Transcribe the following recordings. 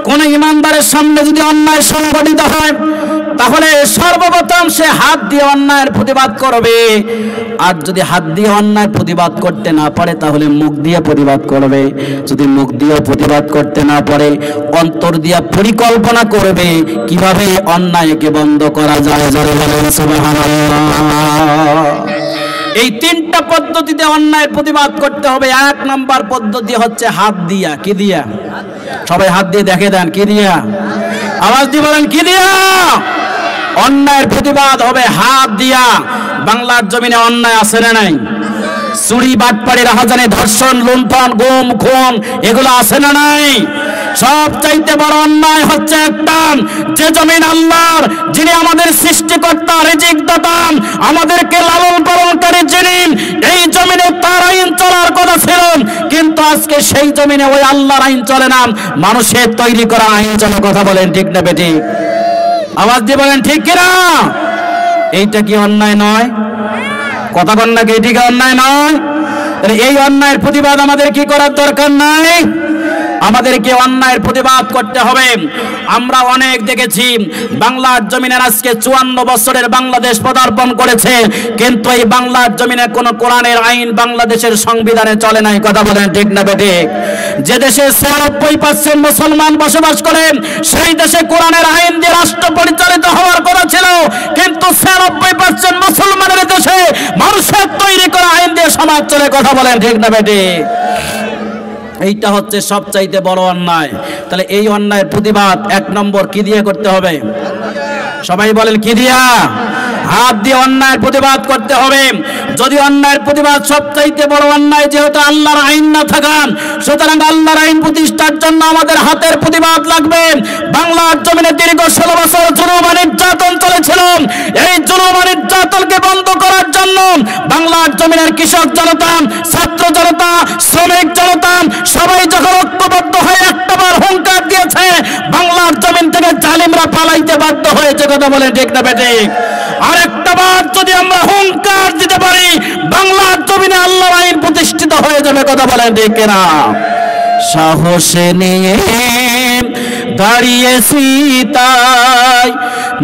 কোন ইমানদারের সামনে যদি অন্যায় সংঘটিত হয় তাহলে সর্বপ্রথম সে হাত দিয়ে অন্যায়ের প্রতিবাদ করবে, আর যদি হাত দিয়ে অন্যায় প্রতিবাদ করতে না পারে তাহলে মুখ দিয়ে প্রতিবাদ করবে। যদি মুখ দিয়ে প্রতিবাদ করতে না পারে অন্তর দিয়ে পরিকল্পনা করবে কিভাবে অন্যায়কে বন্ধ করা যায়। সুবহানাল্লাহ। এই তিনটা পদ্ধতিতে অন্যায়ের প্রতিবাদ করতে হবে। এক নম্বর পদ্ধতি হচ্ছে হাত দিয়া। কি দিয়া? সবাই হাত দিয়ে দেখে দেন, কি দিয়া? আওয়াজ দিয়ে বলেন, কি দিয়া? অন্যায়ের প্রতিবাদ হবে হাত দিয়া। বাংলার জমিনে অন্যায় আছে না নাই? চুরি, বাটপাড়ি, রাহাজানি, ধর্ষণ, লুণ্ঠন, গুম, খুন এগুলো আছে না নাই? সবচাইতে বড় অন্যায় হচ্ছে একটা, যে জমিন আল্লাহর, যিনি আমাদের সৃষ্টিকর্তা, রিজিক দাতা, আমাদেরকে লালন পালনকারী যিনি, এই জমিনে তার আইন চলার কথা ছিল, কিন্তু আজকে সেই জমিনে ওই আল্লাহর আইন চলে না, মানুষের তৈরি করা আইন চলে। কথা বলেন ঠিক না বেঠিক? আওয়াজ দিয়ে বলেন ঠিক কিনা? এইটা কি অন্যায় নয়? কথা বল না, কি ঠিক অন্যায় নয়? এই অন্যায়ের প্রতিবাদ আমাদের কি করার দরকার নাই? আমাদেরকে অন্যায়ের প্রতিবাদ করতে হবে। আমরা অনেক দেখেছি বাংলার জমিনের আজকে 54 বছরের বাংলাদেশ পদার্পণ করেছে, কিন্তু এই বাংলার জমিনে কোনো কোরআনের আইন বাংলাদেশের সংবিধানে চলে নাই। কথা বলেন ঠিক না বেঠিক? যে দেশে 96% মুসলমান বসবাস করেন সেই দেশে কোরআনের আইন দিয়ে রাষ্ট্র পরিচালিত হওয়ার কথা ছিল, কিন্তু 96% মুসলমানের দেশে মানুষের তৈরি করা আইন দিয়ে সমাজ চলে। কথা বলেন ঠিক না বেঠিক? এইটা হচ্ছে সবচাইতে বড় অন্যায়। তাহলে এই অন্যায়ের প্রতিবাদ এক নম্বর কি দিয়ে করতে হবে? সবাই বলেন, কি দিয়া? হাত দিয়ে অন্যায়ের প্রতিবাদ করতে হবে। যদি অন্যায়ের প্রতিবাদ সবচাইতে বড় অন্যায়, যেহেতু আল্লাহর আইন না থাকা, সুতরাং আল্লাহর আইন প্রতিষ্ঠার জন্য আমাদের হাতের প্রতিবাদ লাগবে। বাংলার জমিনে দীর্ঘ 16 বছর জুলুম নির্যাতন চলেছিল। এই জুলুম নির্যাতনকে বন্ধ করার জন্য বাংলার জমিনের কৃষক জনতা, ছাত্র জনতা, শ্রমিক জনতা সবাই যখন ঐক্যবদ্ধ হয়ে একটাবার হুঙ্কার দিয়েছে, বাংলার জমিন থেকে জালিমরা পালাইতে বাধ্য হয়েছে। কথা বলে ঠিক না বেঠিক? আরেকটাবার যদি আমরা হুঙ্কার দিতে পারি, বাংলার জমিনে আল্লাহর আইন প্রতিষ্ঠিত হয়ে যাবে। কথা বলেন ঠিক না? সাহস নিয়ে দাঁড়িয়েছি তাই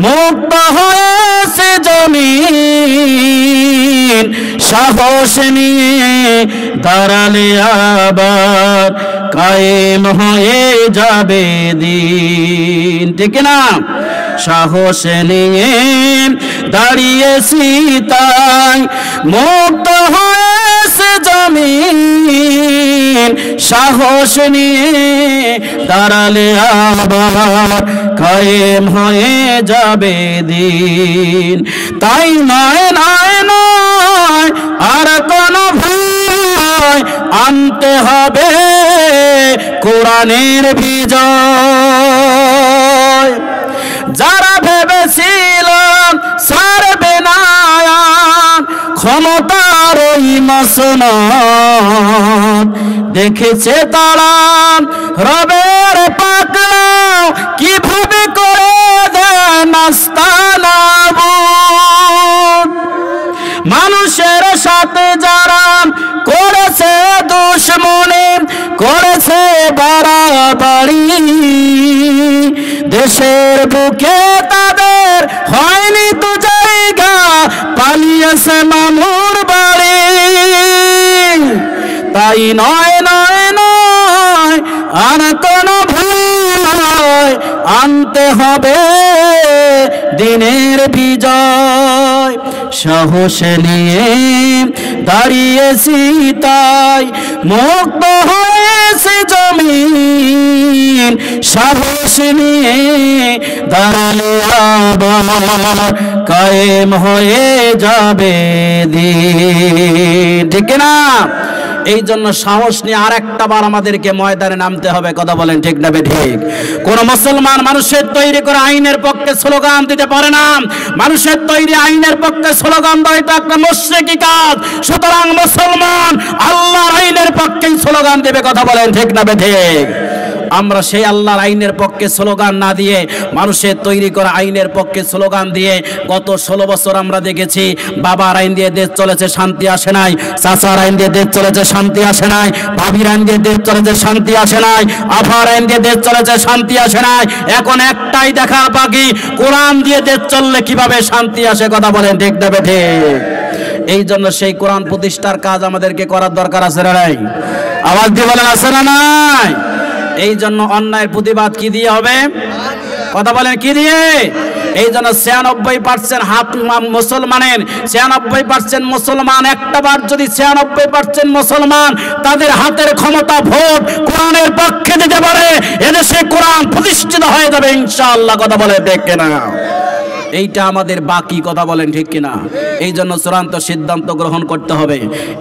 মুক্ত হয়েছে জমিন, সাহস নিয়ে দাঁড়ালে আবার কায়েম হয়ে যাবে দিন। ঠিক না? সাহস নিয়ে দাঁড়িয়েছি তাই মুক্ত হয়েছে জমিন, সাহস নিয়ে দাঁড়ালে আবার কায়েম হয়ে যাবে দিন। তাই নয় নয় নয় আর কোন ভয়, আনতে হবে কোরআনের বিজয়। যারা ভেবেছিল ছাড়বে না ক্ষমতার ওই মসনদ, দেখেছে তারা রবের পাকড়াও কিভাবে করে দেয় নাস্তানাবুদ। মানুষের সাথে যারা করেছে দুশমনি, করেছে বাড়াবাড়ি, দেশের বুকে তাদের হয়নি তো জায়গা, পালিয়েছে মামুর বাড়ি। তাই নয় নয় নয় আর কোন ভয়, আনতে হবে দিনের বিজয়। সাহস নিয়ে দাঁড়িয়েছি তাই মুক্ত হয়েছে জমিন, সাহস নিয়ে দাঁড়ালে আবার কায়েম হয়ে যাবে দিন। ঠিক না? এই জন্য সাহস নিয়ে আর একটা বার আমাদেরকে ময়দানে নামতে হবে। কথা বলেন ঠিক না বেঠিক? কোন মুসলমান মানুষের তৈরি করে আইনের পক্ষে স্লোগান দিতে পারে না। মানুষের তৈরি আইনের পক্ষে স্লোগান দেওয়া এটা একটা মুশরিকি কাজ। সুতরাং মুসলমান আল্লাহর আইনের পক্ষেই স্লোগান দেবে। কথা বলেন ঠিক না বেঠিক? আমরা সেই আল্লাহর আইনের পক্ষে স্লোগান না দিয়ে মানুষের তৈরি করা আইনের পক্ষে স্লোগান দিয়ে গত 16 বছর আমরা দেখেছি বাবার আইন দিয়ে দেশ চলেছে, শান্তি আসে নাই। চাচার আইন দিয়ে দেশ চলেছে, শান্তি আসে নাই। ভাবির আইন দিয়ে দেশ চলেছে, শান্তি আসে নাই। আফার আইন দিয়ে দেশ চলেছে, শান্তি আসে নাই। এখন একটাই দেখার বাকি, কোরআন দিয়ে দেশ চললে কিভাবে শান্তি আসে। কথা বলেন ঠিক না বেঠিক? এই জন্য সেই কোরআন প্রতিষ্ঠার কাজ আমাদেরকে করার দরকার আছে না নাই? আওয়াজ দিয়ে বলেন আছে না নাই? এই জন্য অন্যায়ের প্রতিবাদ কি দিয়ে হবে? কথা বলেন কি দিয়ে? এই জন্য 96% হাত মুসলমানের 96% মুসলমান, একটা বার যদি 96% মুসলমান তাদের হাতের ক্ষমতা ভোট কোরআনের পক্ষে দিতে পারে, এদেশে কোরআন প্রতিষ্ঠিত হয়ে যাবে ইনশাআল্লাহ। কথা বলে ঠিক কিনা? এইটা আমাদের বাকি। কথা বলেন ঠিক কিনা? এই জন্য চূড়ান্ত সিদ্ধান্ত গ্রহণ করতে হবে।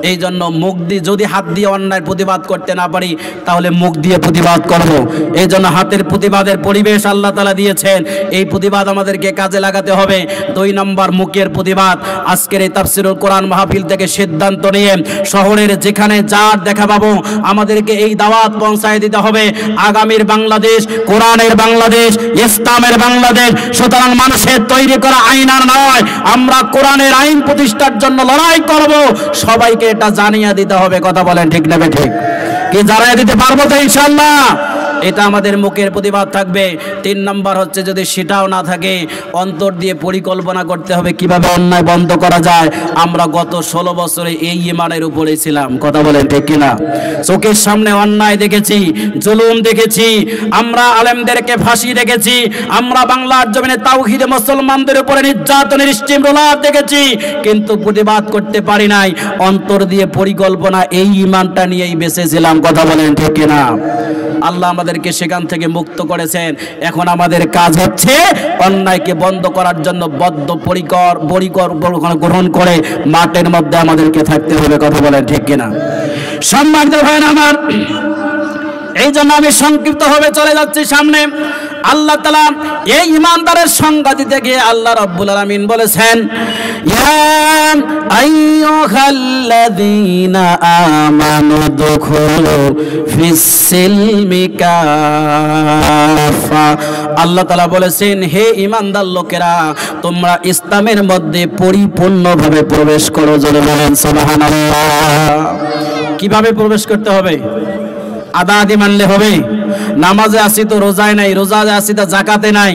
এই জন্য মুখ দিয়ে, যদি হাত দিয়ে অন্যায়ের প্রতিবাদ করতে না পারি তাহলে মুখ দিয়ে প্রতিবাদ করব। এই জন্য হাতের প্রতিবাদের পরিবেশ আল্লাহ তাআলা দিয়েছেন, এই প্রতিবাদ আমাদেরকে কাজে লাগাতে হবে। 2 নম্বর মুখের প্রতিবাদ। আজকের এই তাফসীরুল কোরআন মাহফিল থেকে সিদ্ধান্ত নিয়ে শহরের যেখানে যার দেখা পাবো আমাদেরকে এই দাওয়াত পৌঁছায় দিতে হবে। আগামীর বাংলাদেশ কোরআনের বাংলাদেশ, ইসলামের বাংলাদেশ। সুতরাং মানুষের তৈরি করা আইন আর নয়, আমরা কোরআনের আইন প্রতিষ্ঠার জন্য লড়াই করব। সবাইকে এটা জানিয়ে দিতে হবে। কথা বলেন ঠিক না ঠিক? কি জানিয়ে দিতে পারবো তো ইনশাআল্লাহ? এটা আমাদের মুখের প্রতিবাদ থাকবে। 3 নম্বর হচ্ছে, যদি সেটাও না থাকে অন্তর দিয়ে পরিকল্পনা করতে হবে কিভাবে অন্যায় বন্ধ করা যায়। আমরা গত 16 বছরে এই ঈমানের উপরে ছিলাম। কথা বলেন ঠিক কিনা? চোখের সামনে অন্যায় দেখেছি, জুলুম দেখেছি, আমরা আলেমদেরকে ফাঁসি দেখেছি, আমরা বাংলার জমিনে তাওহীদে মুসলমানদের উপরে নির্যাতনের স্টিমরোলার দেখেছি, কিন্তু প্রতিবাদ করতে পারি নাই। অন্তর দিয়ে পরিকল্পনা, এই ঈমানটা নিয়েই বেঁচেছিলাম। কথা বলেন ঠিক কিনা? আল্লাহ আমাদেরকে সেখান থেকে মুক্ত করেছেন। এখন আমাদের কাজ হচ্ছে অন্যায়কে বন্ধ করার জন্য বদ্ধপরিকর পরিকল্পনা গ্রহণ করে মাঠের মধ্যে আমাদেরকে থাকতে হবে। কথা বলেন ঠিক কিনা? সম্মানিত ভাইরা আমার, এই জন্য আমি সংক্ষিপ্তভাবে চলে যাচ্ছি সামনে। আল্লাহ তাআলা এই ঈমানদারের সংজ্ঞা দিতে গিয়ে আল্লাহ রাব্বুল আলামিন বলেছেন, ইয়া আইয়ুহাল্লাযীনা আমানু দুখুলু ফিস-সিলমি কাফা। আল্লাহ তাআলা বলেছেন, হে ঈমানদার লোকেরা, তোমরা ইসলামের মধ্যে পরিপূর্ণভাবে প্রবেশ করো। জোরে বলেন সুবহানাল্লাহ। কিভাবে প্রবেশ করতে হবে? আদা আদি মানলে হবে? নামাজে আসি তো রোজায় নাই, রোজায় আসি তো জাকাতে নাই।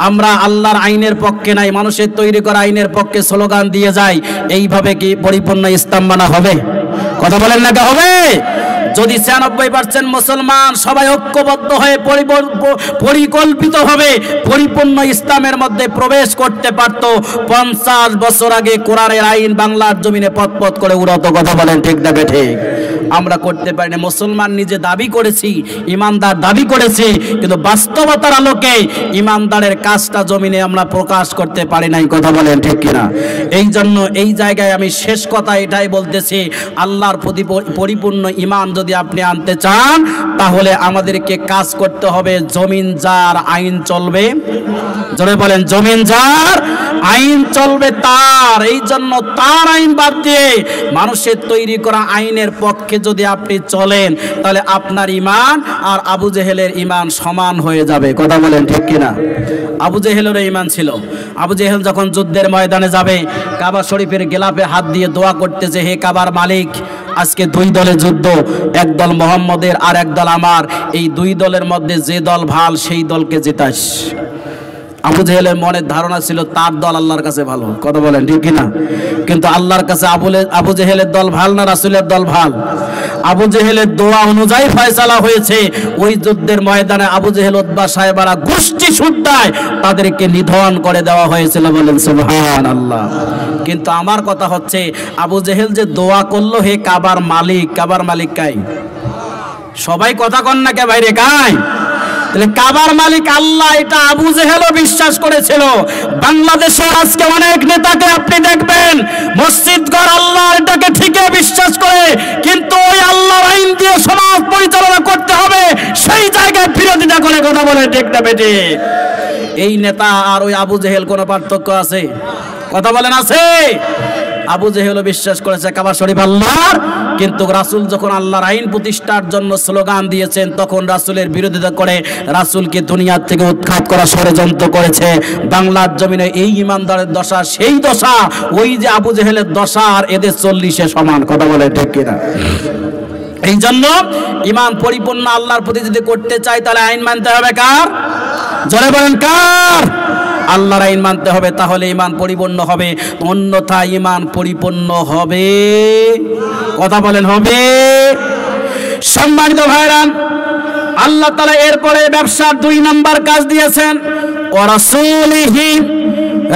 আমরা আল্লাহর আইনের পক্ষে নাই, মানুষের তৈরি করা আইনের পক্ষে স্লোগান দিয়ে যাই। এইভাবে কি পরিপূর্ণ ইসলাম মানা হবে? কথা বলেন না কে হবে? যদি 96% মুসলমান সবাই ঐক্যবদ্ধ হয়ে পরিকল্পিতভাবে পরিপূর্ণ ইসলামের মধ্যে প্রবেশ করতে পারত, 50 বছর আগে কোরআনের আইন বাংলার জমিনে পথ করে উড়াতো। কথা বলেন ঠিক না ঠিক? আমরা করতে পারি না। মুসলমান নিজে দাবি করেছি, ইমানদার দাবি করেছি, কিন্তু বাস্তবতার আলোকে ইমানদারের কাজটা জমিনে আমরা প্রকাশ করতে পারি নাই। কথা বলেন ঠিক কিনা? এই জন্য এই জায়গায় আমি শেষ কথা এটাই বলতেছি, আল্লাহর প্রতি পরিপূর্ণ ঈমান যদি আপনি আনতে চান তাহলে আমাদেরকে কাজ করতে হবে জমিন যার আইন চলবে। জোরে বলেন, জমিন যার আইন চলবে তার। এই জন্য তার আইন বাদ দিয়ে মানুষের তৈরি করা আইনের পক্ষে যদি আপনি চলেন তাহলে আপনার ঈমান আর আবু জেহেলের ঈমান সমান হয়ে যাবে। কথা বলেন ঠিক কিনা? আবু জেহেলেরও ঈমান ছিল। আবু জেহেল যখন যুদ্ধের ময়দানে যাবে, কাবা শরীফের গেলাপে হাত দিয়ে দোয়া করতেছে, হে কাবার মালিক, আজকে 2 দলে যুদ্ধ, এক দল মোহাম্মদের আর এক দল আমার, এই 2 দলের মধ্যে যে দল ভাল সেই দলকে জেতাস। আবু জেহেলের মনের ধারণা ছিল তার দল আল্লাহর কাছে ভালো। কথা বলেন ঠিক কিনা? কিন্তু আল্লাহর কাছে আবু জেহেলের দল ভাল না রাসূলের দল ভাল? আবু জেহেলের দোয়া অনুযায়ী ফয়সালা হয়েছে। ওই যুদ্ধের ময়দানে আবু জেহেল উতবা সাহেবারা গোষ্ঠী সুদ্ধায় তাদেরকে নিধন করে দেওয়া হয়েছিল। বলেন সুবহানাল্লাহ। কিন্তু আমার কথা হচ্ছে, আবু জেহেল যে দোয়া করলো, হে কাবার মালিক, কাবার মালিক কাই? সবাই কথা কন না কে বাইরে কাই? তাহলে কাবার মালিক আল্লাহ, এটা আবু জেহেলও বিশ্বাস করেছিল। বাংলাদেশে আজকে অনেক নেতাকে আপনি দেখবেন মসজিদ ঘর আল্লাহ এটাকে ঠিকই বিশ্বাস করে, কিন্তু ওই আল্লাহর আইন দিয়ে সমাজ পরিচালনা করতে হবে সেই জায়গায় বিরোধিতা করে। কথা বলে ঠিক না বেটে? এই নেতা আর ওই আবু জেহেল কোনো পার্থক্য আছে? কথা বলেন আছে? আবু জেহেলও বিশ্বাস করেছে কাবা শরীফ আল্লাহর, কিন্তু রাসূল যখন আল্লাহর আইন প্রতিষ্ঠার জন্য স্লোগান দিয়েছেন তখন রাসূলের বিরোধিতা করে রাসূলকে দুনিয়া থেকে উৎখাত করা ষড়যন্ত্র করেছে। বাংলার জমিনে এই ইমানদারের দশা সেই দশা, ওই যে আবু জেহেলের দশা আর এদের 40 সমান। কথা বলে ঠিক কিনা? এই জন্য ঈমান পরিপূর্ণ আল্লাহর প্রতি যদি করতে চাই তাহলে আইন মানতে হবে কার? জোরে বলেন কার? আল্লাহর আইন মানতে হবে, তাহলে ঈমান পরিপূর্ণ হবে, অন্যথায় ঈমান পরিপূর্ণ হবে। কথা বলেন হবে? সম্মানিত ভাইরা, আল্লাহ তাআলা এরপরে ব্যবসার 2 নম্বর কাজ দিয়েছেন, ওয়া রাসূলিহি,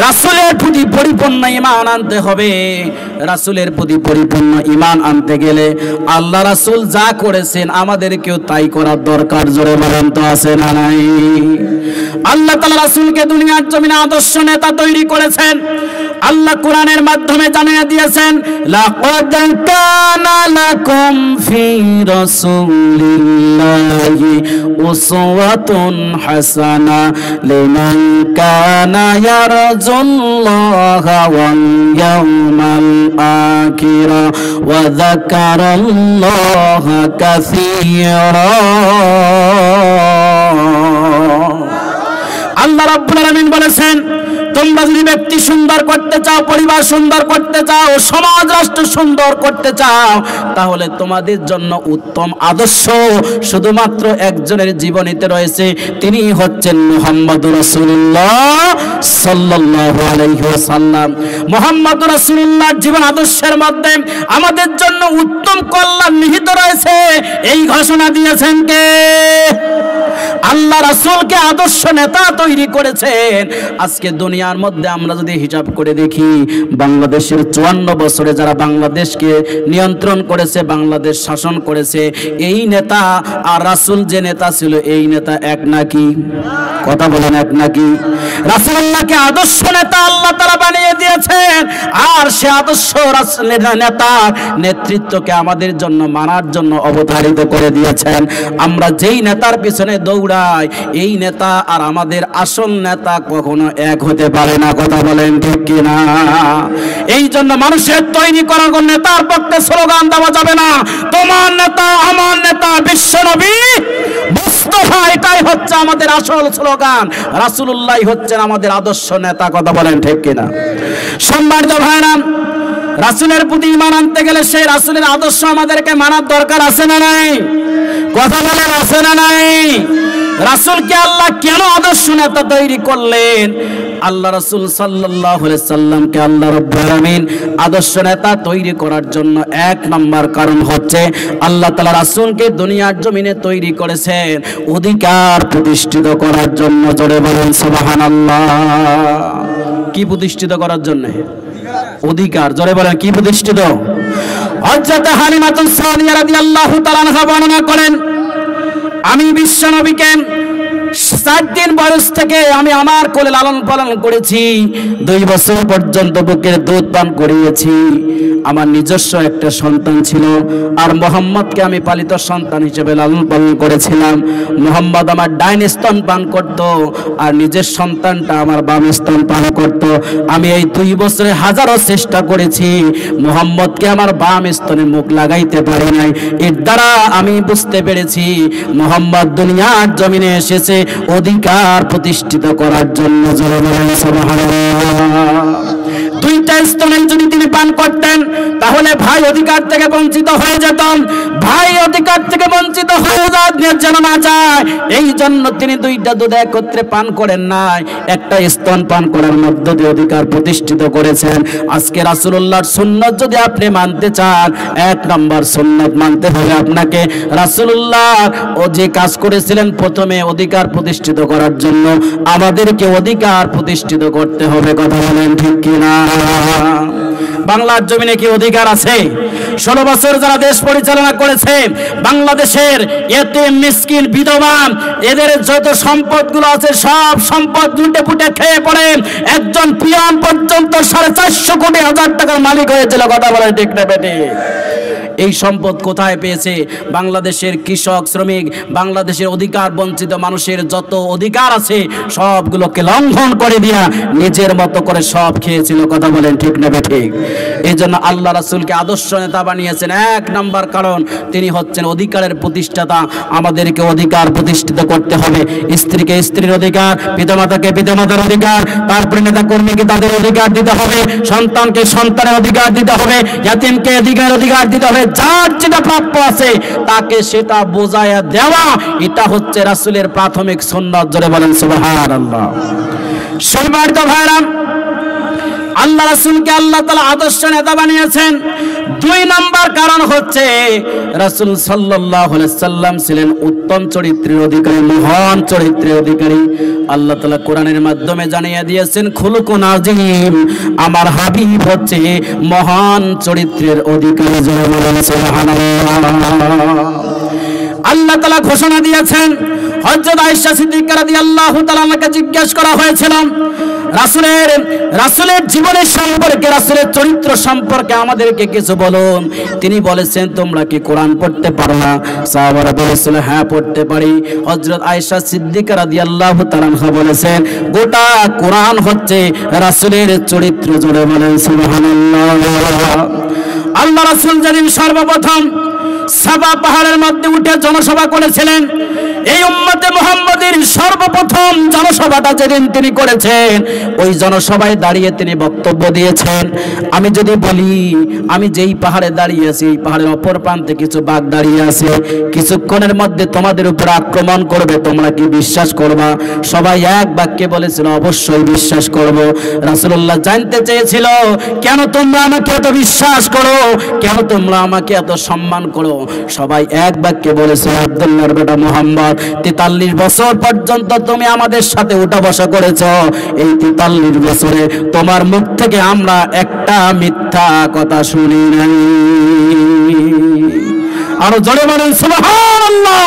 রাসূলের প্রতি পরিপূর্ণ ঈমান আনতে হবে। রাসূলের প্রতি পরিপূর্ণ ঈমান আনতে গেলে আল্লাহ রাসূল যা করেছেন আমাদেরকেও তাই করার দরকার। জোরে বলেন তো আছে না নাই? আল্লাহ তাআলা রাসূলকে দুনিয়ার জমিনে আদর্শ নেতা তৈরি করেছেন। আল্লাহ কোরআনের মাধ্যমে জানিয়ে দিয়েছেন, লাকাদ কানা লাকুম ফি রাসূলিল্লাহি উসওয়াতুন হাসানা লিমান কানা ইয়ারজুল্লাহা ওয়াল ইয়াওমাল আখিরা ওয়া যাকারাল্লাহা কাসীরা। আল্লাহ রাব্বুল আলামিন বলেছেন, তোমরা যদি ব্যক্তি সুন্দর করতে চাও, পরিবার সুন্দর করতে চাও, সমাজ রাষ্ট্র সুন্দর করতে চাও, তাহলে তোমাদের জন্য উত্তম আদর্শ শুধুমাত্র একজনের জীবনীতে রয়েছে, তিনি হচ্ছেন মুহাম্মদুর রাসূলুল্লাহ সাল্লাল্লাহু আলাইহি ওয়াসাল্লাম। মুহাম্মদুর রাসূলুল্লাহর জীবন আদর্শের মধ্যে আমাদের জন্য উত্তম কল্যাণ নিহিত রয়েছে। এই ঘোষণা দিয়েছেন কে? আল্লাহ রাসূলকে আদর্শ নেতা তৈরি করেছেন। আজকে দুনিয়ার মধ্যে আমরা যদি হিসাব করে দেখি, বাংলাদেশের 54 বছরে যারা বাংলাদেশকে নিয়ন্ত্রণ করেছে, বাংলাদেশ শাসন করেছে, এই নেতা আর রাসূল যে নেতা ছিল এই নেতা এক নাকি? কথা বলেন এক নাকি? রাসূলুল্লাহকে আদর্শ নেতা আল্লাহ তাআলা বানিয়ে দিয়েছেন, আর সে আদর্শ নেতার নেতৃত্বকে আমাদের জন্য মানার জন্য অবধারিত করে দিয়েছেন। আমরা যেই নেতার পিছনে দৌড়াই, এই নেতা আর আমাদের আসল নেতা কখনো এক হতে পারে না। কথা বলেন ঠিক কিনা? এই জন্য মানুষের তৈরি করা কোন নেতার পক্ষে স্লোগান দেওয়া যাবে না, তোমার নেতা আমার নেতা বিশ্বনবী মুস্তাফা, এটাই হচ্ছে আমাদের আসল স্লোগান। রাসূলুল্লাহ হচ্ছেন আমাদের আদর্শ নেতা। কথা বলেন ঠিক কিনা? সম্মানিত ভাইরা, রাসূলের প্রতি ঈমান আনতে গেলে সেই রাসূলের আদর্শ আমাদেরকে মানার দরকার আছে না নাই? কথা বলেন আছে না নাই? রাসূলকে আল্লাহ কেন আদর্শ নেতা তৈরি করলেন? আল্লাহ রাসূল সাল্লাল্লাহু আলাইহি সাল্লামকে আল্লাহ রাব্বুল আলামিন আদর্শ নেতা তৈরি করার জন্য 1 নম্বর কারণ হচ্ছে আল্লাহ তাআলা রাসূলকে দুনিয়ার জমিনে তৈরি করেছেন অধিকার প্রতিষ্ঠিত করার জন্য। জোরে বলেন সুবহানাল্লাহ। কি প্রতিষ্ঠিত করার জন্য? অধিকার। জোরে বলেন কি প্রতিষ্ঠিত? হযরত হালিমাতুস সাদিয়া রাদিয়াল্লাহু তাআলা আনহা বর্ণনা করেন, আমি বিশ্বনবীকে 7 দিন বয়স থেকে আমি আমার কোলে লালন পালন করেছি, 2 বছর পর্যন্ত বুকের দুধ পান করিয়েছি। আমার নিজস্ব একটা সন্তান ছিল, আর মুহাম্মদকে আমি পালিত সন্তান হিসেবে লালন পালন করেছিলাম। মুহাম্মদ আমার ডাইন স্তন পান করত, আর নিজের সন্তানটা আমার বাম স্তন পান করত। আমি এই 2 বছরে হাজারো চেষ্টা করেছি, মুহাম্মদকে আমার বাম স্তনে মুখ লাগাইতে পারি নাই। এর দ্বারা আমি বুঝতে পেরেছি মুহাম্মদ দুনিয়ার জমিনে এসেছে অধিকার প্রতিষ্ঠিত করার জন্য। জোরে বলেন সুবহানাল্লাহ। 2টা স্তনে যদি তিনি পান করতেন তাহলে ভাই অধিকার থেকে বঞ্চিত হয়ে যেত, ভাই অধিকার থেকে বঞ্চিত হয়ে যেন না যায়, এই জন্য তিনি 2টা দুধ একত্রে পান করেন নাই, একটা স্তন পান করার মধ্য দিয়ে অধিকার প্রতিষ্ঠিত করেছেন। আজকে রাসূলুল্লাহর সুন্নাত যদি আপনি মানতে চান, 1 নম্বর সুন্নাত মানতে হবে আপনাকে। রাসূলুল্লাহ ও যে কাজ করেছিলেন প্রথমে অধিকার প্রতিষ্ঠিত করার জন্য, আমাদেরকে অধিকার প্রতিষ্ঠিত করতে হবে। কথা বলেন ঠিক কিনা? বাংলার জমিনে কি অধিকার আছে? 16 বছর যারা দেশ পরিচালনা করেছে, বাংলাদেশের এতিম মিসকিন বিধবা এদের যত সম্পদগুলো আছে সব সম্পদ লুটে পুটে খেয়ে পড়ে একজন পিয়ন পর্যন্ত 450 কোটি হাজার টাকার মালিক হয়েছিল। কথা বলে ঠিক না বেটি? এই সম্পদ কোথায় পেয়েছে? বাংলাদেশের কৃষক, শ্রমিক, বাংলাদেশের অধিকার বঞ্চিত মানুষের যত অধিকার আছে সবগুলোকে লঙ্ঘন করে দিয়া নিজের মতো করে সব খেয়েছিল। কথা বলেন ঠিক না ঠিক? এই জন্য আল্লাহ রাসূলকে আদর্শ নেতা বানিয়েছেন। এক নাম্বার কারণ তিনি হচ্ছেন অধিকারের প্রতিষ্ঠাতা। আমাদেরকে অধিকার প্রতিষ্ঠিত করতে হবে। স্ত্রীকে স্ত্রীর অধিকার, পিতামাতাকে পিতামাতার অধিকার, তারপরে নেতা কর্মীকে তাদের অধিকার দিতে হবে, সন্তানকে সন্তানের অধিকার দিতে হবে, ইয়াতীমকে অধিকার দিতে হবে। যার যেটা প্রাপ্য আছে তাকে সেটা বোঝায়া দেওয়া, এটা হচ্ছে রাসূলের প্রাথমিক সুন্নাত। জোরে বলেন সুবহানাল্লাহ। সম্মানিত ভাইরা, আল্লাহ রাসূলকে আল্লাহ তাআলা আদর্শ নেতা বানিয়েছেন। দুই নাম্বার কারণ হচ্ছে রাসূল সাল্লাল্লাহু আলাইহি সাল্লাম ছিলেন উত্তম চরিত্রের অধিকারী, মহান চরিত্রের অধিকারী। আল্লাহ তাআলা কোরআনের মাধ্যমে জানিয়ে দিয়েছেন খুলুকুন আযীম, আমার হাবিব হচ্ছে মহান চরিত্রের অধিকারী। জোরে বলেন সুবহানাল্লাহ। আল্লাহ তাআলা ঘোষণা দিয়েছেন। হযরত আয়েশা সিদ্দিকা রাদিয়াল্লাহু তাআলা আনহাকে জিজ্ঞেস করা হয়েছিল রাসূলের জীবনের সম্পর্কে, রাসূলের চরিত্র সম্পর্কে আমাদেরকে কিছু বলুন। তিনি বলেছেন তোমরা কি কোরআন পড়তে পারো না? সাহাবারা বলেছিল হ্যাঁ পড়তে পারি। হযরত আয়েশা সিদ্দিকা রাদিয়াল্লাহু তাআলা আনহা বলেছেন গোটা কোরআন হচ্ছে রাসূলের চরিত্র। জোরে বলেন সুবহানাল্লাহ। আল্লাহ রাসূল যেদিন সর্বপ্রথম সাবা পাহাড়ের মধ্যে উঠে জনসভা করেছিলেন, এই উম্মতে মুহাম্মাদের সর্বপ্রথম জনসভাটা যেদিন তিনি করেছেন, ওই জনসভায় দাঁড়িয়ে তিনি বক্তব্য দিয়েছেন। আমি যদি বলি আমি যেই পাহাড়ে দাঁড়িয়ে আছি, এই পাহাড়ের অপর প্রান্তে কিছু বাঘ দাঁড়িয়ে আছে, কিছুক্ষণের মধ্যে তোমাদের উপর আক্রমণ করবে, তোমরা কি বিশ্বাস করবা? সবাই এক বাক্যে বলেছিল অবশ্যই বিশ্বাস করব। রাসূলুল্লাহ জানতে চেয়েছিল কেন তোমরা আমাকে এত বিশ্বাস করো, কেন তোমরা আমাকে এত সম্মান করো? সবাই এক বাক্যে বলেছে আব্দুল্লাহর বেটা মুহাম্মদ, 43 বছর পর্যন্ত তুমি আমাদের সাথে উঠা বসা করেছো, এই 43 বছরে তোমার মুখ থেকে আমরা একটা মিথ্যা কথা শুনি নাই। আরো জোরে বলেন সুবহানাল্লাহ।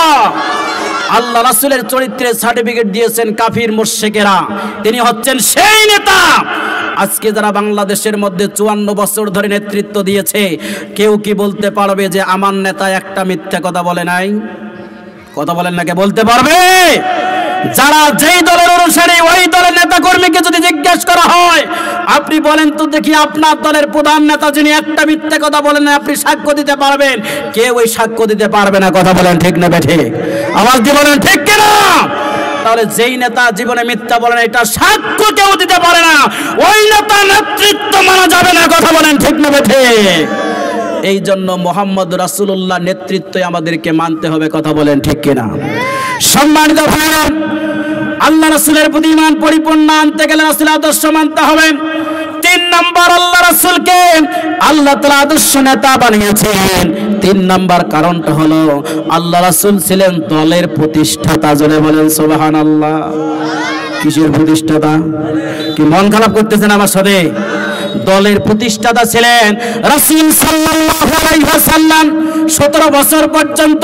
আল্লাহ রাসূলের চরিত্রের সার্টিফিকেট দিয়েছেন কাফির মুশরিকেরা। তিনি হচ্ছেন সেই নেতা। আজকে যারা বাংলাদেশের মধ্যে 54 বছর ধরে নেতৃত্ব দিয়েছে, কেউ কি বলতে পারবে যে আমার নেতা একটা মিথ্যা কথা বলে নাই? কথা বলেন না, কে বলতে পারবে? যারা যেই দলের অনুসারী ওই দলের নেতা কর্মীকে যদি জিজ্ঞেস করা হয় আপনি বলেন তো দেখি আপনার দলের প্রধান নেতা যিনি একটা মিথ্যা কথা বলেন না, আপনি সাক্ষ্য দিতে পারবেন? কেউ ওই সাক্ষ্য দিতে পারবে না। কথা বলেন ঠিক না বেঠিক? আওয়াজ দিয়ে বলেন ঠিক কিনা? তাহলে যেই নেতা জীবনে মিথ্যা বলেন এটা সাক্ষ্য কেউ দিতে পারে না, ওই নেতা নেতৃত্ব মানা যাবে না। কথা বলেন ঠিক না বেঠিক? এই জন্য মুহাম্মদ রাসূলুল্লাহ নেতৃত্বই আমাদেরকে মানতে হবে। কথা বলেন ঠিক কিনা? সম্মানিত ভাইরা, আল্লাহ রাসূলের প্রতি ঈমান পরিপূর্ণ আনতে গেলে রাসূলের আদর্শ মানতে হবে। 3 নাম্বার আল্লাহ রাসূলকে আল্লাহ তাআলা আদর্শ নেতা বানিয়েছেন। 3 নাম্বার কারণটা হলো আল্লাহ রাসূল ছিলেন দলের প্রতিষ্ঠাতা। জোরে বলেন সুবহানাল্লাহ। কিসের প্রতিষ্ঠাতা? কি মন খারাপ করতেছেন আমার সাথে? দলের প্রতিষ্ঠাতা ছিলেন রাসূল সাল্লাল্লাহু আলাইহি ওয়াসাল্লাম। 17 বছর পর্যন্ত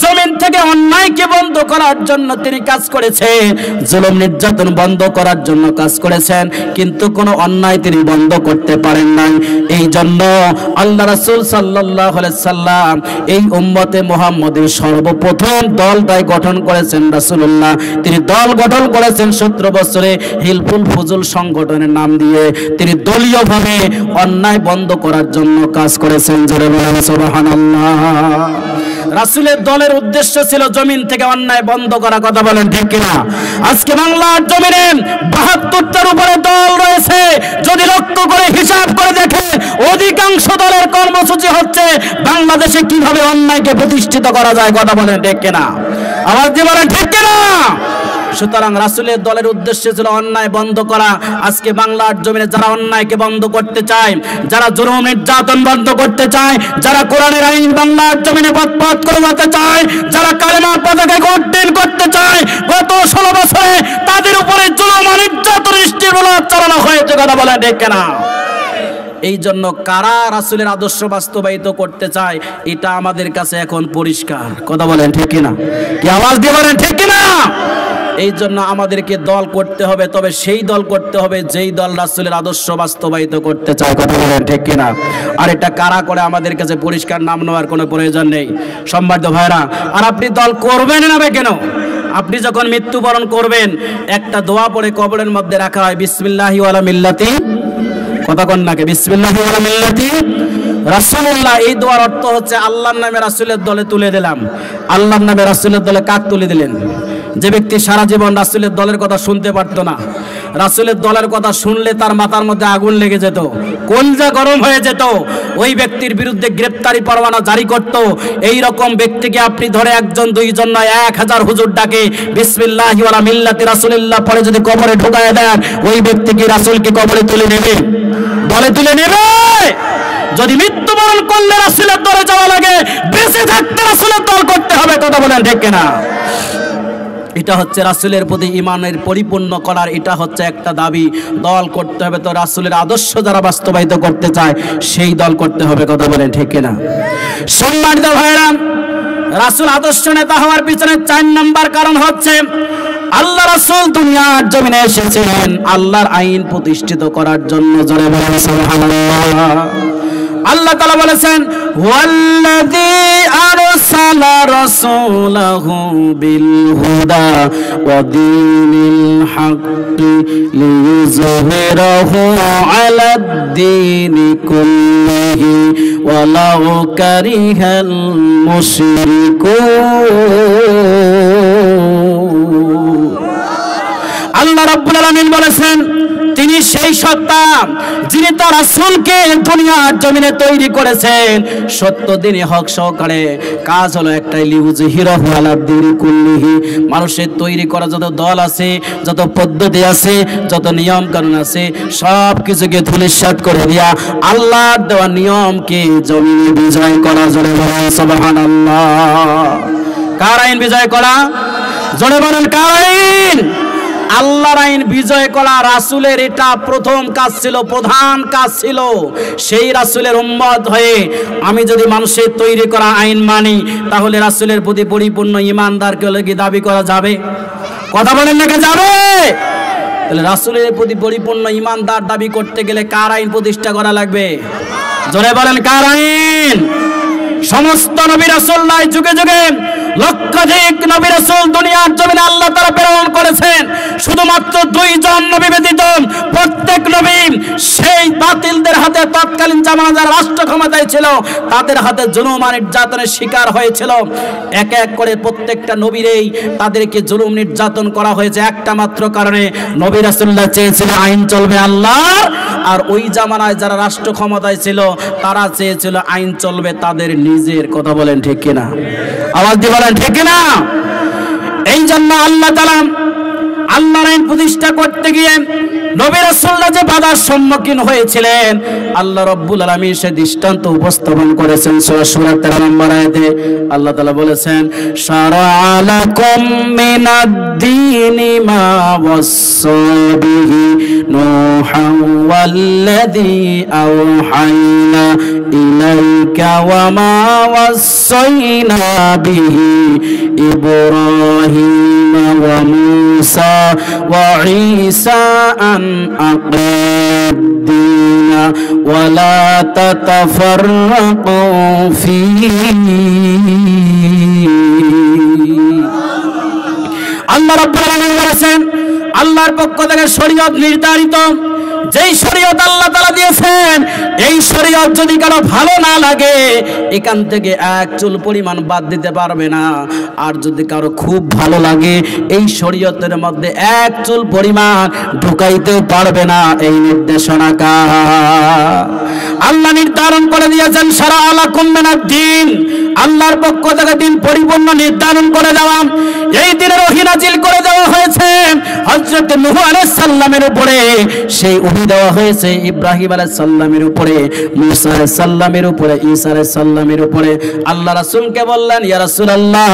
জমিন থেকে অন্যায়কে বন্ধ করার জন্য তিনি কাজ করেছেন, জুলুম নির্যাতন বন্ধ করার জন্য কাজ করেছেন, কিন্তু কোনো অন্যায় তিনি বন্ধ করতে পারেন নাই। এই জন্য আল্লাহ রাসূল সাল্লাল্লাহু আলাইহি সাল্লাম এই উম্মতে মুহাম্মদের সর্বপ্রথম দলটাই গঠন করেছেন রাসূলুল্লাহ। তিনি দল গঠন করেছেন 17 বছরে হিলফুল ফুজুল সংগঠনের নাম দিয়ে। তিনি দলীয়ভাবে অন্যায় বন্ধ করার জন্য কাজ করেছেন। জোরে বলেন সুবহানাল্লাহ। রাসূলের দলের উদ্দেশ্য ছিল জমিন থেকে অন্যায় বন্ধ করা। কথা বলেন ঠিক কিনা? আজকে বাংলার জমিনে 72টার উপরে দল রয়েছে। যদি লক্ষ্য করে হিসাব করে দেখে অধিকাংশ দলের কর্মসূচি হচ্ছে বাংলাদেশে কিভাবে অন্যায়কে প্রতিষ্ঠিত করা যায়। কথা বলেন ঠিক কিনা? আওয়াজ দিয়ে বলেন ঠিক কিনা? সুতরাং রাসূলের দলের উদ্দেশ্য ছিল অন্যায় বন্ধ করা। আজকে বাংলার জমিনে যারা অন্যায়কে বন্ধ করতে চায়, যারা জুলুম নির্যাতন বন্ধ করতে চায়, যারা কোরআনের আইন বাংলার জমিনে পথ করে যেতে চায়, যারা কালেমার পতাকা কঠিন করতে চায়, গত 16 বছরে তাদের উপরে জুলুম নির্যাতন স্টিমুলাস চালানো হয়েছে। কথা বলে ঠিক কিনা? এই জন্য কারা রাসূলের আদর্শ বাস্তবায়িত করতে চায় এটা আমাদের কাছে এখন পরিষ্কার। কথা বলেন ঠিক কিনা? কি আওয়াজ দিয়ে বলেন ঠিক কিনা? এই জন্য আমাদেরকে দল করতে হবে, তবে সেই দল করতে হবে যেই দল রাসূলের আদর্শ বাস্তবায়িত করতে চায়। কথা বলেন ঠিক কিনা? আর এটা কারা করে আমাদের কাছে পরিষ্কার নাম নেওয়ার কোনো প্রয়োজন নেই সম্মানিত ভাইরা। আর আপনি দল করবেন না কেন? আপনি যখন মৃত্যুবরণ করবেন একটা দোয়া পড়ে কবরের মধ্যে রাখা হয়, বিসমিল্লাহি ওয়ালা মিল্লাতি, কথা কন নাকি, বিসমিল্লাহি ওয়ালা মিল্লাতি রাসূলুল্লাহ। এই দোয়ার অর্থ হচ্ছে আল্লাহর নামে রাসূলের দলে তুলে দিলাম। আল্লাহর নামে রাসূলের দলে কাক তুলে দিলেন? যে ব্যক্তি সারা জীবন রাসূলের দলের কথা শুনতে পারতো না, রাসূলের দলের কথা শুনলে তার মাথার মধ্যে আগুন লেগে যেত, কলজা গরম হয়ে যেত, ওই ব্যক্তির বিরুদ্ধে গ্রেফতারি পরোয়ানা জারি করত। এই রকম ব্যক্তিকে আপনি ধরে একজন দুইজন নয় 1000 হুজুর ডাকে বিসমিল্লাহি ওয়ালা মিল্লাতি রাসূলিল্লাহ পরে যদি কবরে ঢোকায় দেন, ওই ব্যক্তি কি রাসূলকে কবরে তুলে নেবে? দলে তুলে নেবে? যদি মৃত্যুবরণ করলে রাসূলের দলে যাওয়া লাগে, বেঁচে থাকতে রাসূলের দল করতে হবে। কথা বলেন ঠিক কিনা? এটা হচ্ছে রাসূলের প্রতি ঈমানের পরিপূর্ণ করার, এটা হচ্ছে একটা দাবি। দল করতে হবে তো রাসূলের আদর্শ যারা বাস্তবায়িত করতে চায় সেই দল করতে হবে। কথা বলেন ঠিক কিনা? সম্মানিত ভাইরা, রাসূল আদর্শ নেতা হওয়ার পিছনে 4 নম্বর কারণ হচ্ছে আল্লাহ রাসূল দুনিয়ার জমিনে এসেছেন আল্লাহর আইন প্রতিষ্ঠিত করার জন্য। জোরে বলেন সুবহানাল্লাহ। আল্লাহ তাআলা বলেছেন, ওয়াল্লাযী আরসালা রাসূলাহু বিল হুদা ওয়া দীনিল হাক্কি লিইয়ুযহিরাহু আলাদ দীনি কুল্লিহি ওয়ালাউ কারিহাল মুশরিকুন। আল্লাহ রাব্বুল আলামিন বলেছেন, তিনি সেই সত্তা যিনি তার রাসূলকে দুনিয়ার জমিনে তৈরি করেছেন সত্য দিনে হক সহকারে। কাজ হলো একটাই, লিউযহিরাহু আলা দীনি কুল্লিহি। মানুষের তৈরি করা যত দল আছে, যত পদ্ধতি আছে, যত নিয়ম কানুন আছে, সব কিছুকে ধূলিসাৎ করে দিয়া আল্লাহর দেওয়া নিয়মকে জমিনে বিজয় করা। জোরে বলেন সুবহানাল্লাহ। কার আইন বিজয় করা? জোরে বলেন কার আইন? আল্লাহর আইন বিজয় করা রাসূলের এটা প্রথম কাজ ছিল, প্রধান কাজ ছিল। সেই রাসূলের উম্মত হয়ে আমি যদি মানুষের তৈরি করা আইন মানি, তাহলে রাসূলের প্রতি পরিপূর্ণ ঈমানদারকে কি দাবি করা যাবে? কথা বলেন নাকি যাবে? তাহলে রাসূলের প্রতি পরিপূর্ণ ঈমানদার দাবি করতে গেলে কার আইন প্রতিষ্ঠা করা লাগবে? জোরে বলেন কার আইন? সমস্ত নবী রাসূলরা যুগে যুগে লক্ষাধিক নবী রাসূল দুনিয়ার জমিনে আল্লাহ তাআলা প্রেরণ করেছেন। শুধুমাত্র 2 জন নবী ব্যতীত প্রত্যেক নবী সেই বাতিলদের হাতে, তৎকালীন জামানা যারা রাষ্ট্র ক্ষমতায় ছিল তাদের হাতে জুলুম আর নির্যাতনের শিকার হয়েছিল। এক এক করে প্রত্যেকটা নবীরেই তাদেরকে জুলুম নির্যাতন করা হয়েছে একটা মাত্র কারণে, নবী রাসূলরা চেয়েছিলেন আইন চলবে আল্লাহর, আর ওই জামানায় যারা রাষ্ট্র ক্ষমতায় ছিল তারা চেয়েছিল আইন চলবে তাদের নিজের। কথা বলেন ঠিক কিনা? আওয়াজ দিয়ে বলেন ঠিক কিনা? এই জন্য আল্লাহ তাআলা আল্লাহর আইন প্রতিষ্ঠা করতে গিয়ে নবী রাসূলরা যে বাধার সম্মুখীন হয়েছিলেন, আল্লাহ রাব্বুল আলামিন সে দৃষ্টান্ত উপস্থাপন করেছেন। সূরা সূরা 13 নম্বর আয়াতে আল্লাহ তাআলা বলেছেন, শারা'a লাকুম মিনাদ-দীনি মা ওয়াসসা বিহি নূহান ওয়াল্লাযী আওহায়না ইলাইকা ওয়া মা ওয়াসাইনা বিহি ইব্রাহিম ওয়া মূসা ওয়া ঈসা আন আকিমুদ-দীনা ওয়া লা তাতাফাররাকু ফীহি। আল্লাহ রাব্বুল আলামিন বলেছেন, আল্লাহর পক্ষ থেকে শরীয়ত নির্ধারিত, যেই শরীয়ত আল্লাহ তাআলা দিয়েছেন, এই শরীয়ত যদি কারো ভালো না লাগে এখান থেকে এক চুল পরিমাণ বাদ দিতে পারবে না। আর যদি কারো খুব ভালো লাগে এই শরীয়তের মধ্যে এক চুল পরিমাণ ঢুকাইতেও পারবে না। এই নির্দেশনা কার? আল্লাহ নির্ধারণ করে দিয়েছেন, শারা'a লাকুম মিনাদ-দীন। আল্লাহর পক্ষ থেকে দিন পরিপূর্ণ নির্ধারণ করে দেওয়া। এই দিনের ওহী নাজিল করে দেওয়া হয়েছে হযরত নূহ আলাইহিস সালামের উপরে, সেই ওহী দেওয়া হয়েছে ইব্রাহিম আলাইহিস সালামের উপরে, মূসা আলাইহিস সালামের উপরে, ঈসা আলাইহিস সালামের উপরে। আল্লাহ রাসূলকে বললেন, ইয়া রাসূলুল্লাহ,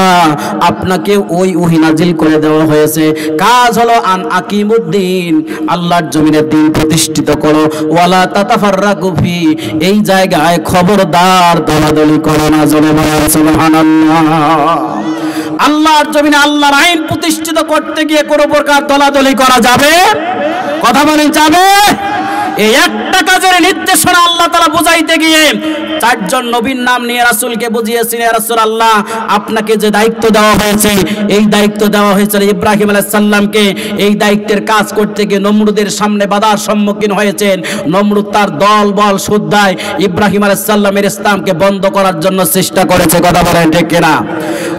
আপনাকে ওই ওহী নাজিল করে দেওয়া হয়েছে, কাজ হলো আন আকিমুদ্দিন, আল্লাহর জমিনে দ্বীন প্রতিষ্ঠিত করো, ওয়ালা তাতাফাররাকু ফি, এই জায়গায় খবরদার দলাদলি করো না। জোরে বলেন সুবহানাল্লাহ। আল্লাহর জমিনে আল্লাহর আইন প্রতিষ্ঠিত করতে গিয়ে কোনো প্রকার দলাদলি করা যাবে? কথা বলেন, যাবে? এই একটা কাজের নির্দেশনা আল্লাহ তাআলা বুঝাইতে গিয়ে চারজন নবীর নাম নিয়ে রাসূলকে বুঝিয়েছেন, ইয়া রাসূলুল্লাহ, আপনাকে যে দায়িত্ব দেওয়া হয়েছে, এই দায়িত্ব দেওয়া হয়েছিল ইব্রাহিম আলাইহিস সালামকে। এই দায়িত্বের কাজ করতে গিয়ে নমরুদের সামনে বাধার সম্মুখীন হয়েছেন। নমরুদ তার দল বল সুদ্ধায় ইব্রাহিম আলাইহিস সালামের ইসলামকে বন্ধ করার জন্য চেষ্টা করেছে। কথা বলেন ঠিক কিনা?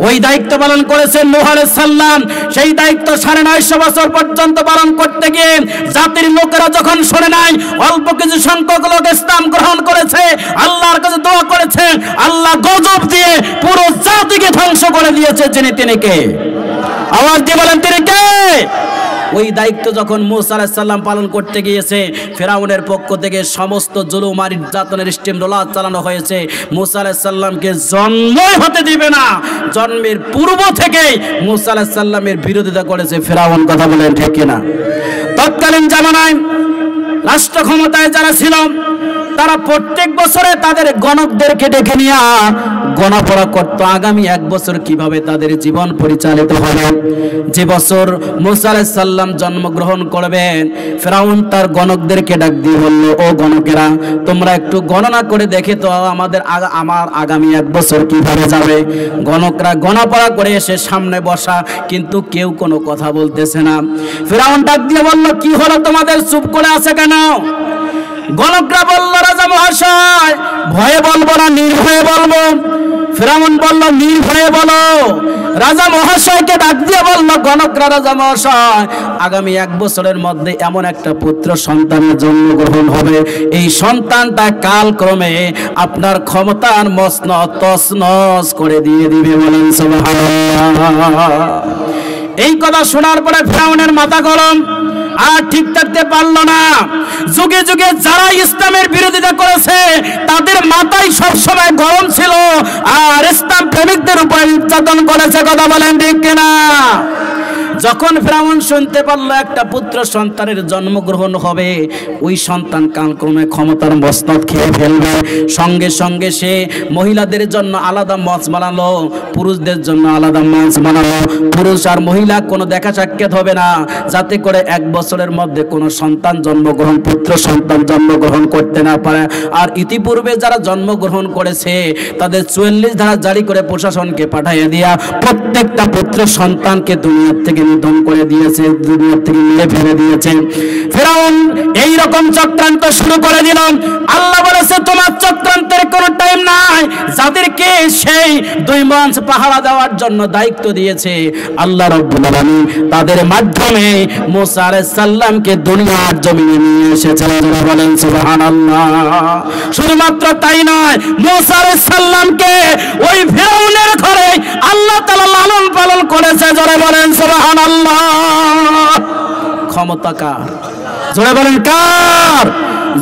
ওই দায়িত্ব পালন করেছেন নূহ আলাইহিস সালাম। সেই দায়িত্ব 950 বছর পর্যন্ত পালন করতে গিয়ে জাতির লোকেরা যখন শুনে নাই, অল্প কিছু সংখ্যক লোক ইসলাম গ্রহণ করেছে, আল্লাহর কাছে দোয়া করেছে, আল্লাহ গজব দিয়ে পুরো জাতিকে ধ্বংস করে দিয়েছে। তিনি কে? আওয়াজ দিয়ে বলেন, তিনি কে? ওই দায়িত্ব যখন মূসা আলাইহিস সালাম পালন করতে গিয়েছে, ফেরাউনের পক্ষ থেকে সমস্ত জুলুম আর নির্যাতনের স্টিমরোলার চালানো হয়েছে। মূসা আলাইহিস সালামকে জন্মই হতে দিবে না, জন্মের পূর্ব থেকেই মূসা আলাইহিস সালামের বিরোধিতা করেছে ফেরাউন। কথা বলেন ঠিক কিনা? তৎকালীন জামানায় রাষ্ট্র ক্ষমতায় যারা ছিল, তারা প্রত্যেক বছরে তাদের গণকদেরকে ডেকে নিয়ে গণনা করত আগামী 1 বছর কিভাবে তাদের জীবন পরিচালিত হবে। যে বছর মূসা আলাইহিস সালাম জন্মগ্রহণ করবেন, ফেরাউন তার গণকদেরকে ডাক দিয়ে বলল, ও গণকেরা, তোমরা একটু গণনা করে দেখে তো আমার আগামী 1 বছর কিভাবে যাবে। গণকরা গণনা করে এসে সামনে বসা, কিন্তু কেউ কোনো কথা বলতেছে না। ফেরাউন ডাক দিয়ে বলল, কি হলো তোমাদের, চুপ করে আছে কেন? গণকরা বলল, রাজা মহাশয়, ভয়ে বলবো না নির্ভয়ে বলবো? ফেরাউন বলল, নির্ভয়ে বলো। রাজা মহাশয়কে ডাক দিয়ে বলল গণকরা, রাজা মহাশয়, আগামী 1 বছরের মধ্যে এমন একটা পুত্র সন্তানের জন্মগ্রহণ হবে, এই সন্তানটা কালক্রমে আপনার ক্ষমতার মসনদ তছনছ করে দিয়ে দিবে। বলেন সুবহানাল্লাহ। এই কথা শোনার পরে ফেরাউনের মাথা গরম, আর ঠিক থাকতে পারলো না। যুগে যুগে যারা ইসলামের বিরোধিতা করেছে, তাদের মাথায় সবসময় গরম ছিল, আর ইসলাম প্রেমিকদের উপর নির্যাতন করেছে। কথা বলেন ঠিক কিনা? যখন ফেরাউন শুনতে পারলো একটা পুত্র সন্তানের জন্মগ্রহণ হবে, ওই সন্তান কালক্রমে ক্ষমতার মসনদ খেয়ে ফেলবে, সঙ্গে সঙ্গে সে মহিলাদের জন্য আলাদা মঞ্চ বানালো, পুরুষদের জন্য আলাদা মঞ্চ বানালো। পুরুষ আর মহিলা কোনো দেখা সাক্ষাৎ হবে না, যাতে করে 1 বছরের মধ্যে কোনো সন্তান জন্মগ্রহণ, পুত্র সন্তান জন্মগ্রহণ করতে না পারে। আর ইতিপূর্বে যারা জন্মগ্রহণ করেছে, তাদের 44 ধারা জারি করে প্রশাসনকে পাঠিয়ে দিয়া প্রত্যেকটা পুত্র সন্তানকে দুনিয়ার থেকে নিধন করে দিয়েছে, দুনিয়া থেকে মেরে ফেলে দিয়েছে। ফেরাউন এই রকম চক্রান্ত শুরু করে দিল। আল্লাহ বলেছে, তোমার চক্রান্তের কোনো টাইম নাই। যাদেরকে সেই 2 মাস পাহারা দেওয়ার জন্য দায়িত্ব দিয়েছে আল্লাহ রাব্বুল আলামিন, তাদের মাধ্যমে মূসা আলাইহিস সালামকে দুনিয়ার জমিনে নিয়ে এসেছেন। বলেন সুবহানাল্লাহ। শুধুমাত্র তাই নয়, মূসা আলাইহিস সালামকে ওই ফেরাউনের ঘরে আল্লাহ তাআলা লালন পালন করেছে। জোরে বলেন সুবহানাল্লাহ। ক্ষমতা কার? জোরে বলেন কার?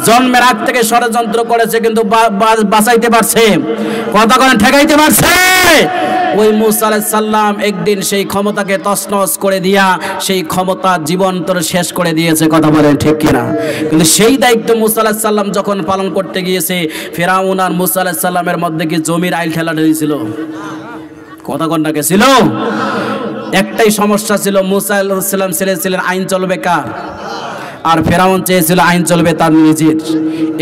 জন্মের আগ থেকে ষড়যন্ত্র করেছে, কিন্তু বাঁচাইতে পারছে? কথা বলেন, ঠেকাইতে পারছে? ওই মূসা আলাইহিস সালাম একদিন সেই ক্ষমতাকে তছনছ করে দিয়া সেই ক্ষমতা জীবন্তর শেষ করে দিয়েছে। কথা বলেন ঠিক কিনা? কিন্তু সেই দায়িত্ব মূসা আলাইহিস সালাম যখন পালন করতে গিয়েছে, ফেরাউন আর মূসা আলাইহিস সালামের মধ্যে কি জমির আইল ঠেলা হয়েছিল? কথা কন্যাকে ছিল? একটাই সমস্যা ছিল, মূসা আলাইহিস সালাম ছেলেছিলেন আইন চলবে কার, আর ফেরাউন চেয়েছিল আইন চলবে তার নিজের।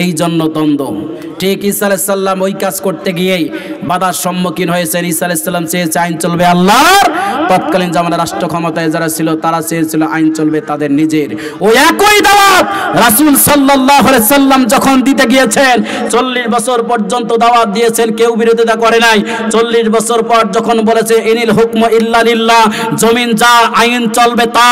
এই জন্য দ্বন্দ্ব। ঠিক ঈসা আলাইহিস সালাম ওই কাজ করতে গিয়েই বাধার সম্মুখীন হয়েছেন। ঈসা আলাইহিস সালাম চেয়েছে আইন চলবে আল্লাহর, তৎকালীন জামানার রাষ্ট্র ক্ষমতায় যারা ছিল তারা চেয়েছিল আইন চলবে তাদের নিজের। ওই একই দাওয়াত রাসূল সাল্লাল্লাহু আলাইহি সাল্লাম যখন দিতে গিয়েছেন, 40 বছর পর্যন্ত দাওয়াত দিয়েছেন, কেউ বিরোধিতা করে নাই। 40 বছর পর যখন বলেছে ইনিল হুকমু ইল্লা লিল্লাহ, জমিন যা আইন চলবে তা,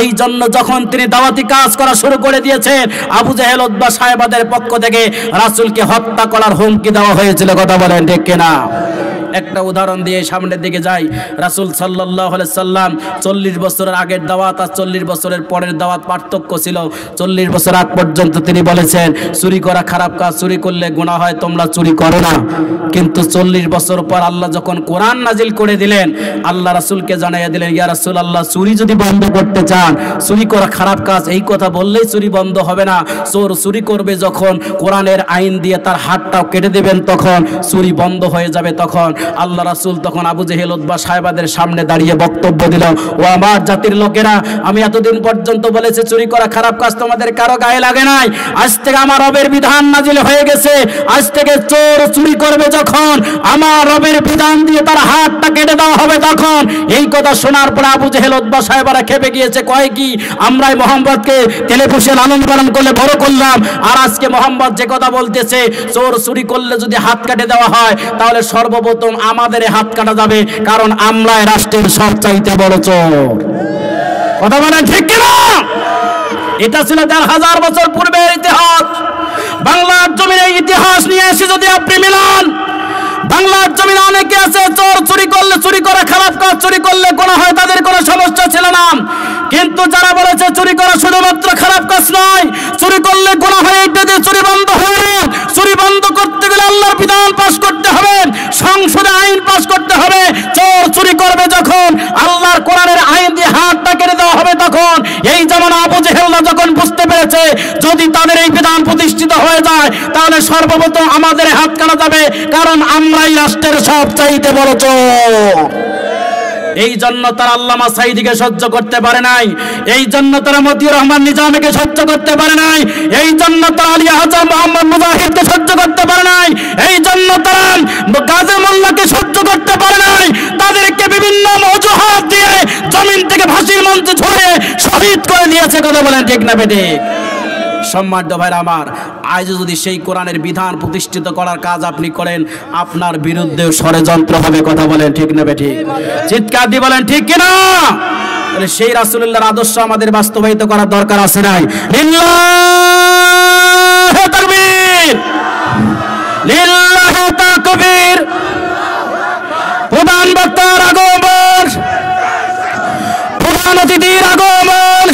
এই জন্য যখন তিনি দাওয়াতি কাজ করা শুরু করে দিয়েছেন, আবু জাহেল উতবা সাহেবাদের পক্ষ থেকে রাসূলকে হত্যা করার হুমকি দেওয়া হয়েছিল। কথা বলেন ঠিক কিনা? একটা উদাহরণ দিয়ে সামনের দিকে যাই। রাসূল সাল্লাল্লাহু আলাইহি সাল্লাম 40 বছরের আগের দাওয়াত আর 40 বছরের পরের দাওয়াত পার্থক্য ছিল। 40 বছর আগ পর্যন্ত তিনি বলেছেন চুরি করা খারাপ কাজ, চুরি করলে গুনাহ হয়, তোমরা চুরি করো না। কিন্তু 40 বছর পর আল্লাহ যখন কোরআন নাজিল করে দিলেন, আল্লাহ রাসূলকে জানাইয়া দিলেন, ইয়া রাসূলুল্লাহ, চুরি যদি বন্ধ করতে চান, চুরি করা খারাপ কাজ, এই কথা বললেই চুরি বন্ধ হবে না। চোর চুরি করবে যখন কোরআনের আইন দিয়ে তার হাতটাও কেটে দেবেন, তখন চুরি বন্ধ হয়ে যাবে। তখন আল্লাহ রাসূল তখন আবু জেহেল উতবা সাহেবাদের সামনে দাঁড়িয়ে বক্তব্য দিল, ও আমার জাতির লোকেরা, আমি এতদিন পর্যন্ত বলেছি চুরি করা খারাপ কাজ, তোমাদের কারো গায়ে লাগে নাই। আজ থেকে আমার রবের বিধান নাজিল হয়ে গেছে, আজ থেকে চোর চুরি করবে যখন আমার রবের বিধান দিয়ে তার হাতটা কেটে দেওয়া হবে তখন। এই কথা শোনার পর আবু জেহেল উতবা সাহেবরা খেপে গিয়েছে, কয় কি আমরাই মোহাম্মদকে তেলে পুষে লালন পালন করলে বড় করলাম, আর আজকে মোহাম্মদ যে কথা বলতেছে চোর চুরি করলে যদি হাত কাটে দেওয়া হয় তাহলে সর্বপ্রথম আমাদের হাত কাটা যাবে, কারণ আমরাই রাষ্ট্রের সবচাইতে বড় চোর। কথা বলেন ঠিক কিনা? এটা ছিল ১,৫০০ বছর পূর্বের ইতিহাস। বাংলার জমিনে ইতিহাস নিয়ে এসে যদি আপনি মিলান, বাংলার জমিনে অনেকে আছে চোর চুরি করলে, চুরি করা খারাপ কাজ, চুরি করলে কোনো হয় তাদের কোনো সমস্যা ছিল না, কিন্তু যারা বলেছে চুরি করা শুধুমাত্র খারাপ কাজ নয়, চুরি করলে গুনাহ হয়, এটা দিয়ে চুরি বন্ধ হবে না। চুরি বন্ধ করতে গেলে আল্লাহর বিধান পাস করতে হবে, সংসদে আইন পাস করতে হবে। চোর চুরি করবে যখন আল্লাহর কোরআনের আইন দিয়ে হাতটা কেটে দেওয়া হবে তখন। এই যেমন আবু জেহেলরা যখন বুঝতে পেরেছে যদি তাদের এই বিধান প্রতিষ্ঠিত হয়ে যায় তাহলে সর্বপ্রথম আমাদের হাত কাটা যাবে, কারণ আমরাই রাষ্ট্রের সবচাইতে বড় চোর। এই জন্য তারা আল্লামা সাঈদীকে সহ্য করতে পারে নাই, এই জন্য তারা মতিউর রহমান নিজামীকে সহ্য করতে পারে নাই, এই জন্য তারা আলী আজম মোহাম্মদ মুজাহিদকে সহ্য করতে পারে নাই, এই জন্য তারা গাজী মোল্লাকে সহ্য করতে পারে নাই। তাদেরকে বিভিন্ন অজুহাত দিয়ে জমিন থেকে ফাঁসির মঞ্চে ছড়িয়ে শহীদ করে দিয়েছে। কথা বলেন ঠিক না বেঠিক? সম্মানিত ভাইরা আমার, আজ যদি সেই কোরআনের বিধান প্রতিষ্ঠিত করার কাজ আপনি করেন, আপনার বিরুদ্ধেও ষড়যন্ত্র হবে। কথা বলেন ঠিক না বেঠিক? চিৎকার দিয়ে বলেন ঠিক কিনা? তাহলে সেই রাসূলুল্লাহর আদর্শ আমাদের বাস্তবায়িত করার দরকার আছে নাই? লিল্লাহি তাকবীর, লিল্লাহি তাকবীর। প্রধান বক্তার আগমন, প্রধান অতিথির আগমন।